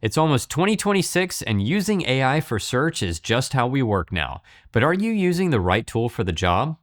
It's almost 2026 and using AI for search is just how we work now. But are you using the right tool for the job?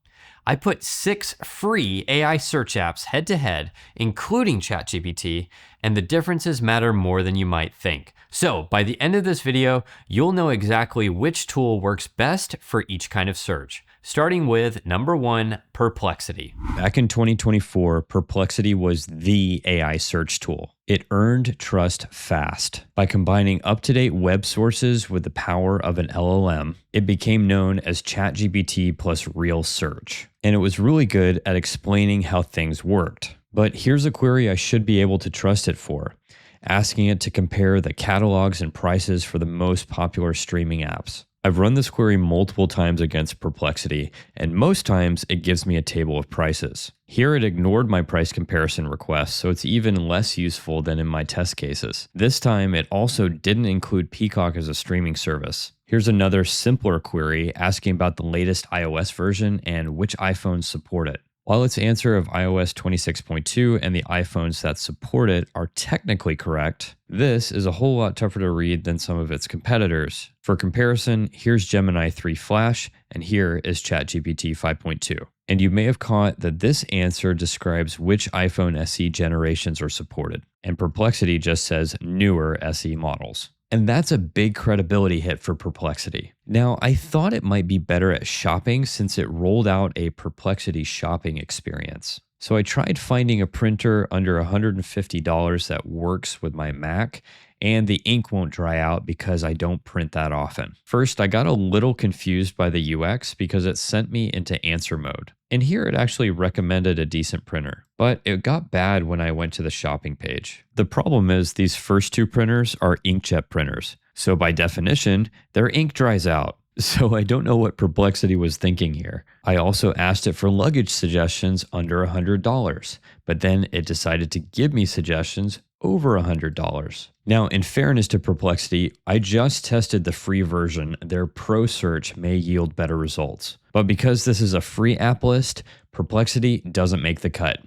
I put 6 free AI search apps head to head, including ChatGPT, and the differences matter more than you might think. So by the end of this video, you'll know exactly which tool works best for each kind of search. Starting with number 1, Perplexity. Back in 2024, Perplexity was the AI search tool. It earned trust fast. By combining up-to-date web sources with the power of an LLM, it became known as ChatGPT plus real search. And it was really good at explaining how things worked. But here's a query I should be able to trust it for. Asking it to compare the catalogs and prices for the most popular streaming apps. I've run this query multiple times against Perplexity, and most times it gives me a table of prices. Here it ignored my price comparison request, so it's even less useful than in my test cases. This time it also didn't include Peacock as a streaming service. Here's another simpler query asking about the latest iOS version and which iPhones support it. While its answer of iOS 26.2 and the iPhones that support it are technically correct, this is a whole lot tougher to read than some of its competitors. For comparison, here's Gemini 3 Flash, and here is ChatGPT 5.2. And you may have caught that this answer describes which iPhone SE generations are supported, and Perplexity just says newer SE models. And that's a big credibility hit for Perplexity. Now, I thought it might be better at shopping since it rolled out a Perplexity shopping experience. So I tried finding a printer under $150 that works with my Mac, and the ink won't dry out because I don't print that often. First, I got a little confused by the UX because it sent me into answer mode. And here it actually recommended a decent printer, but it got bad when I went to the shopping page. The problem is these first 2 printers are inkjet printers. So by definition, their ink dries out. So I don't know what Perplexity was thinking here. I also asked it for luggage suggestions under $100, but then it decided to give me suggestions over $100. Now, in fairness to Perplexity, I just tested the free version. Their pro search may yield better results. But because this is a free app list, Perplexity doesn't make the cut.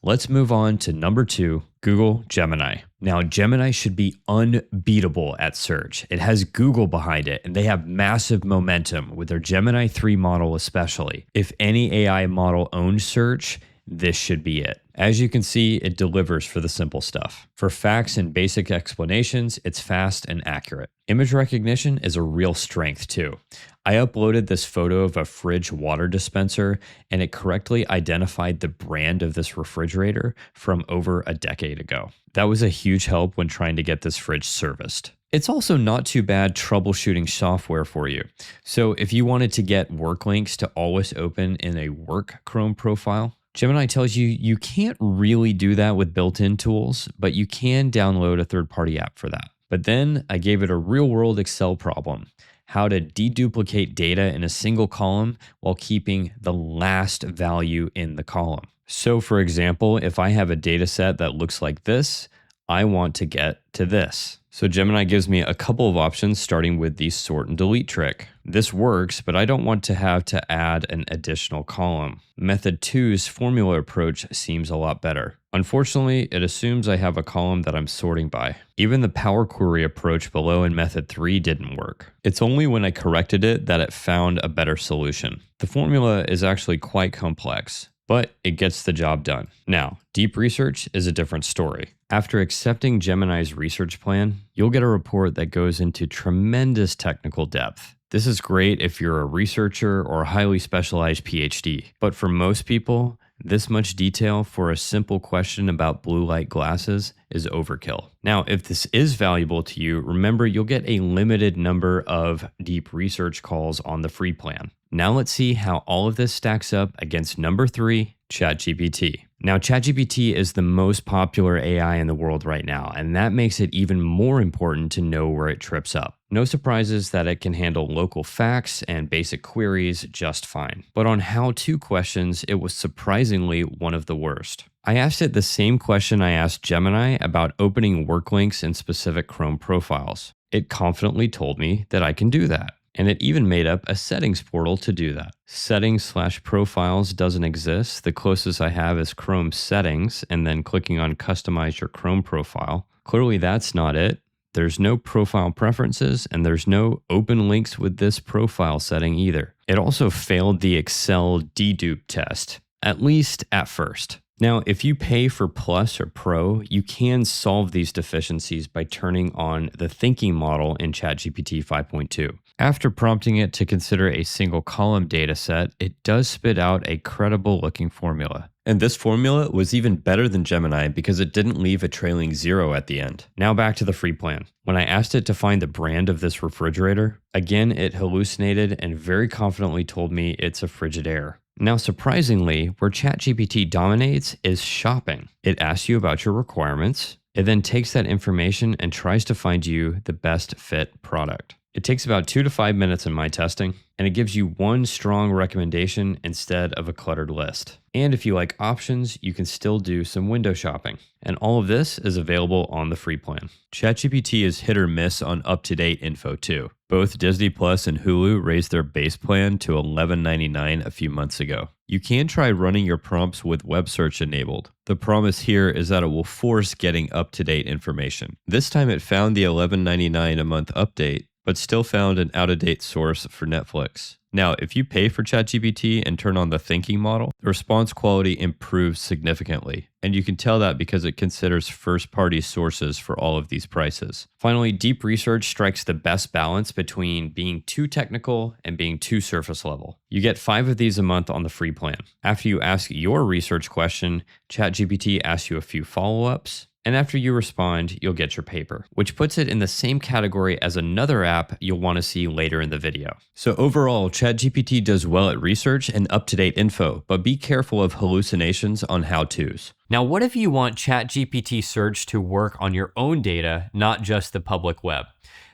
Let's move on to number 2, Google Gemini. Now, Gemini should be unbeatable at search. It has Google behind it, and they have massive momentum with their Gemini 3 model especially. If any AI model owns search, this should be it. As you can see, it delivers for the simple stuff. For facts and basic explanations, it's fast and accurate. Image recognition is a real strength too. I uploaded this photo of a fridge water dispenser, and it correctly identified the brand of this refrigerator from over a decade ago. That was a huge help when trying to get this fridge serviced. It's also not too bad troubleshooting software for you. So if you wanted to get work links to always open in a work Chrome profile, Gemini tells you you can't really do that with built-in tools, but you can download a third-party app for that. But then I gave it a real-world Excel problem, how to deduplicate data in a single column while keeping the last value in the column. So for example, if I have a data set that looks like this, I want to get to this. So Gemini gives me a couple of options starting with the sort and delete trick. This works, but I don't want to have to add an additional column. Method 2's formula approach seems a lot better. Unfortunately, it assumes I have a column that I'm sorting by. Even the Power Query approach below in Method 3 didn't work. It's only when I corrected it that it found a better solution. The formula is actually quite complex, but it gets the job done. Now, deep research is a different story. After accepting Gemini's research plan, you'll get a report that goes into tremendous technical depth. This is great if you're a researcher or a highly specialized PhD, but for most people, this much detail for a simple question about blue light glasses is overkill. Now, if this is valuable to you, remember you'll get a limited number of deep research calls on the free plan. Now let's see how all of this stacks up against number 3, ChatGPT. Now, ChatGPT is the most popular AI in the world right now, and that makes it even more important to know where it trips up. No surprises that it can handle local facts and basic queries just fine. But on how-to questions, it was surprisingly one of the worst. I asked it the same question I asked Gemini about opening work links in specific Chrome profiles. It confidently told me that I can do that. And it even made up a settings portal to do that. Settings/profiles doesn't exist. The closest I have is Chrome settings and then clicking on customize your Chrome profile. Clearly that's not it. There's no profile preferences, and there's no open links with this profile setting either. It also failed the Excel dedupe test, at least at first. Now, if you pay for Plus or Pro, you can solve these deficiencies by turning on the thinking model in ChatGPT 5.2. After prompting it to consider a single column data set, it does spit out a credible looking formula. And this formula was even better than Gemini because it didn't leave a trailing 0 at the end. Now back to the free plan. When I asked it to find the brand of this refrigerator, again it hallucinated and very confidently told me it's a Frigidaire. Now, surprisingly, where ChatGPT dominates is shopping. It asks you about your requirements. It then takes that information and tries to find you the best fit product. It takes about 2 to 5 minutes in my testing, and it gives you one strong recommendation instead of a cluttered list. And if you like options, you can still do some window shopping. And all of this is available on the free plan. ChatGPT is hit or miss on up-to-date info too. Both Disney Plus and Hulu raised their base plan to $11.99 a few months ago. You can try running your prompts with web search enabled. The promise here is that it will force getting up-to-date information. This time it found the $11.99 a month update, but still found an out-of-date source for Netflix. Now, if you pay for ChatGPT and turn on the thinking model, the response quality improves significantly. And you can tell that because it considers first-party sources for all of these prices. Finally, deep research strikes the best balance between being too technical and being too surface level. You get 5 of these a month on the free plan. After you ask your research question, ChatGPT asks you a few follow-ups. And after you respond, you'll get your paper, which puts it in the same category as another app you'll want to see later in the video. So overall, ChatGPT does well at research and up-to-date info, but be careful of hallucinations on how-tos. Now, what if you want ChatGPT search to work on your own data, not just the public web?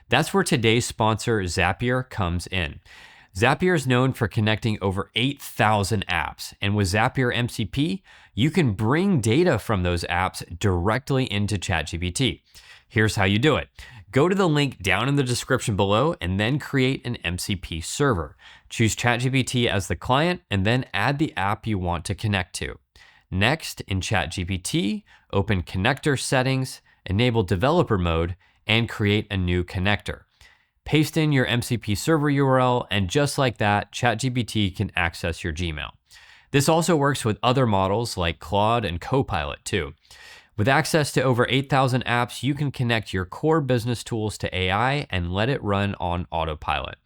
That's where today's sponsor, Zapier, comes in. Zapier is known for connecting over 8,000 apps, and with Zapier MCP, you can bring data from those apps directly into ChatGPT. Here's how you do it. Go to the link down in the description below and then create an MCP server. Choose ChatGPT as the client and then add the app you want to connect to. Next, in ChatGPT, open Connector Settings, enable Developer Mode, and create a new connector. Paste in your MCP server URL, and just like that, ChatGPT can access your Gmail. This also works with other models like Claude and Copilot too. With access to over 8,000 apps, you can connect your core business tools to AI and let it run on autopilot.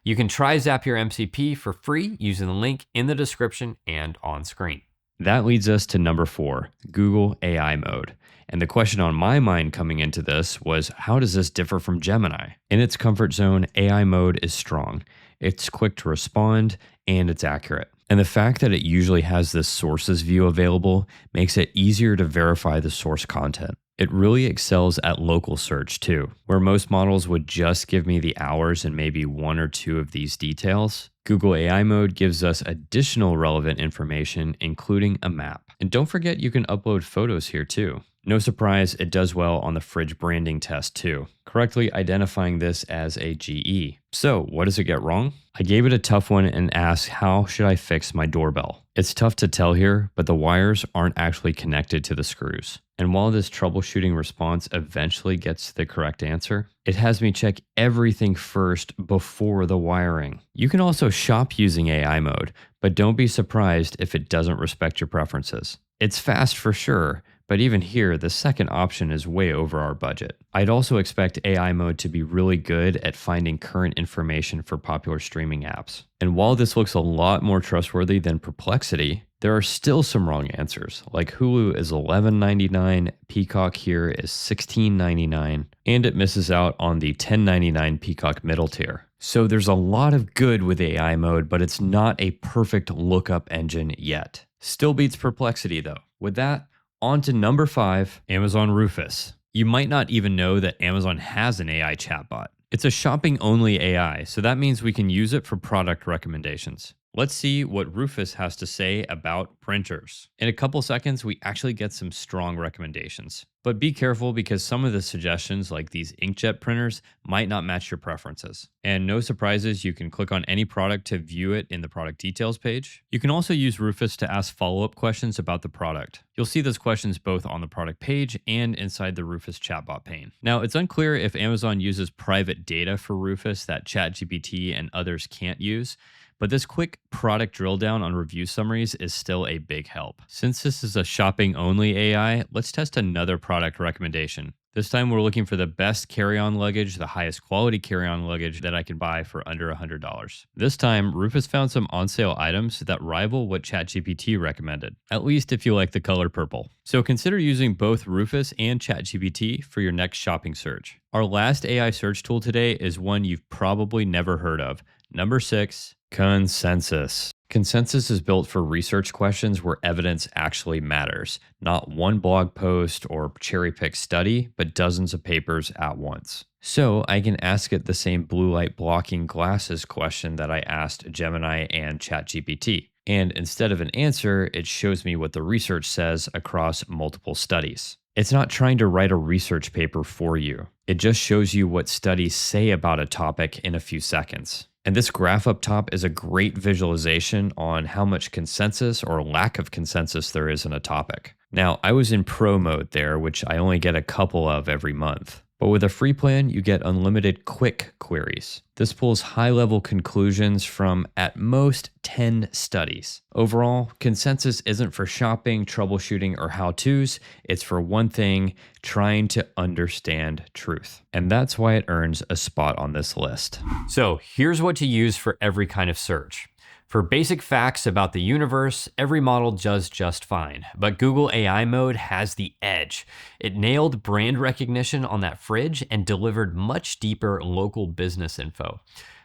You can try Zapier MCP for free using the link in the description and on screen. That leads us to number 4, Google AI mode. And the question on my mind coming into this was, how does this differ from Gemini? In its comfort zone, AI mode is strong. It's quick to respond, and it's accurate. And the fact that it usually has this sources view available makes it easier to verify the source content. It really excels at local search too, where most models would just give me the hours and maybe 1 or 2 of these details. Google AI mode gives us additional relevant information, including a map. And don't forget you can upload photos here too. No surprise, it does well on the fridge branding test too, correctly identifying this as a GE. So what does it get wrong? I gave it a tough one and asked, how should I fix my doorbell? It's tough to tell here, but the wires aren't actually connected to the screws. And while this troubleshooting response eventually gets to the correct answer, it has me check everything first before the wiring. You can also shop using AI mode, but don't be surprised if it doesn't respect your preferences. It's fast for sure, but even here, the second option is way over our budget. I'd also expect AI mode to be really good at finding current information for popular streaming apps. And while this looks a lot more trustworthy than Perplexity, there are still some wrong answers, like Hulu is $11.99, Peacock here is $16.99, and it misses out on the $10.99 Peacock middle tier. So there's a lot of good with AI mode, but it's not a perfect lookup engine yet. Still beats Perplexity though. With that, on to number 5, Amazon Rufus. You might not even know that Amazon has an AI chatbot. It's a shopping-only AI, so that means we can use it for product recommendations. Let's see what Rufus has to say about printers. In a couple seconds, we actually get some strong recommendations. But be careful because some of the suggestions, like these inkjet printers, might not match your preferences. And no surprises, you can click on any product to view it in the product details page. You can also use Rufus to ask follow-up questions about the product. You'll see those questions both on the product page and inside the Rufus chatbot pane. Now, it's unclear if Amazon uses private data for Rufus that ChatGPT and others can't use, but this quick product drill down on review summaries is still a big help. Since this is a shopping only AI, let's test another product recommendation. This time we're looking for the best carry-on luggage, the highest quality carry-on luggage that I can buy for under $100. This time, Rufus found some on-sale items that rival what ChatGPT recommended, at least if you like the color purple. So consider using both Rufus and ChatGPT for your next shopping search. Our last AI search tool today is one you've probably never heard of. Number 6, consensus. Consensus is built for research questions where evidence actually matters, not one blog post or cherry-picked study, but dozens of papers at once. So I can ask it the same blue light blocking glasses question that I asked Gemini and ChatGPT. And instead of an answer, it shows me what the research says across multiple studies. It's not trying to write a research paper for you. It just shows you what studies say about a topic in a few seconds. And this graph up top is a great visualization on how much consensus or lack of consensus there is in a topic. Now, I was in pro mode there, which I only get a couple of every month. But with a free plan, you get unlimited quick queries. This pulls high-level conclusions from at most 10 studies. Overall, consensus isn't for shopping, troubleshooting, or how-tos. It's for one thing, trying to understand truth. And that's why it earns a spot on this list. So here's what to use for every kind of search. For basic facts about the universe, every model does just fine, but Google AI mode has the edge. It nailed brand recognition on that fridge and delivered much deeper local business info.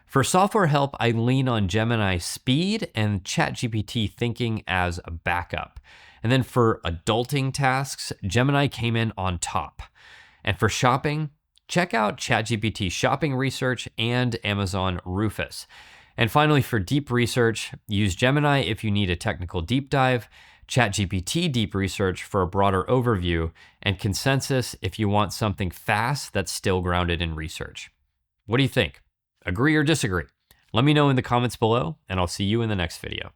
For software help, I lean on Gemini speed and ChatGPT thinking as a backup. And then for adulting tasks, Gemini came in on top. And for shopping, check out ChatGPT shopping research and Amazon Rufus. And finally, for deep research, use Gemini if you need a technical deep dive, ChatGPT deep research for a broader overview, and consensus if you want something fast that's still grounded in research. What do you think? Agree or disagree? Let me know in the comments below, and I'll see you in the next video.